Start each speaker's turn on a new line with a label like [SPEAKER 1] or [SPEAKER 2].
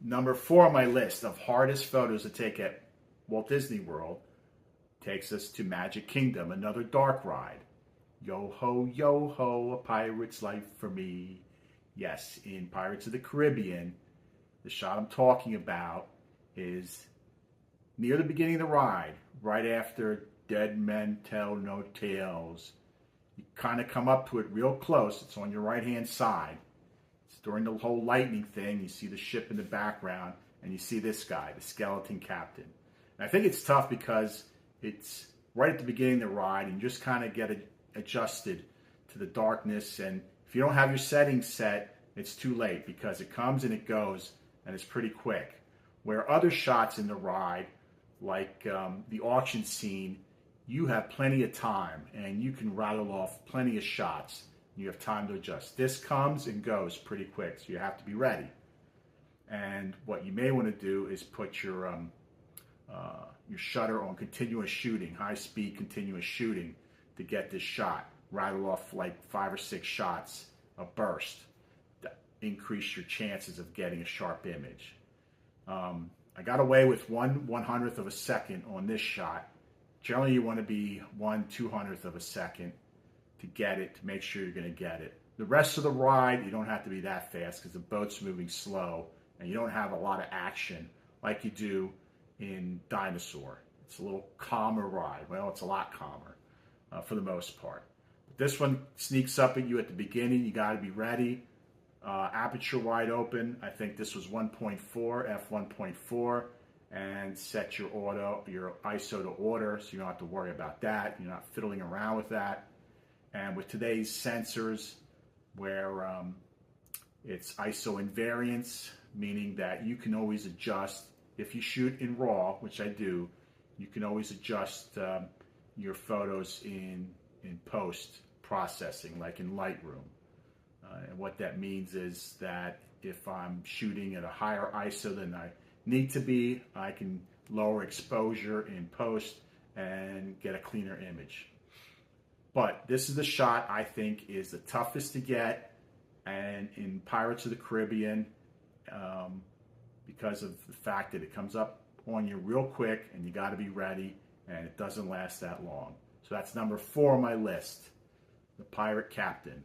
[SPEAKER 1] Number 4 on my list of hardest photos to take at Walt Disney World takes us to Magic Kingdom, another dark ride. Yo ho, a pirate's life for me. Yes, in Pirates of the Caribbean, the shot I'm talking about is near the beginning of the ride, right after Dead Men Tell No Tales. You kind of come up to it real close. It's on your right-hand side. It's during the whole lightning thing. You see the ship in the background, and you see this guy, the skeleton captain. And I think it's tough because it's right at the beginning of the ride, and you just kind of get adjusted to the darkness. And if you don't have your settings set, it's too late because it comes and it goes, and it's pretty quick. Where other shots in the ride, like the auction scene, you have plenty of time and you can rattle off plenty of shots. You have time to adjust. This comes and goes pretty quick, so you have to be ready. And what you may want to do is put your shutter on continuous shooting, high speed continuous shooting, to get this shot. Rattle off like 5 or 6 shots a burst to increase your chances of getting a sharp image. I got away with 1/100th of a second on this shot. Generally, you want to be 1/200th of a second to get it, to make sure you're going to get it. The rest of the ride, you don't have to be that fast because the boat's moving slow and you don't have a lot of action like you do in Dinosaur. It's a little calmer ride. Well, it's a lot calmer for the most part. But this one sneaks up at you at the beginning. You got to be ready. Aperture wide open. I think this was 1.4, f1.4, and set your ISO to order, so you don't have to worry about that. You're not fiddling around with that. And with today's sensors, where it's ISO invariance, meaning that you can always adjust. If you shoot in RAW, which I do, you can always adjust your photos in post processing, like in Lightroom. And what that means is that if I'm shooting at a higher ISO than I need to be, I can lower exposure in post and get a cleaner image. But this is the shot I think is the toughest to get, and in Pirates of the Caribbean, because of the fact that it comes up on you real quick and you got to be ready, and it doesn't last that long. So that's number 4 on my list, the Pirate Captain.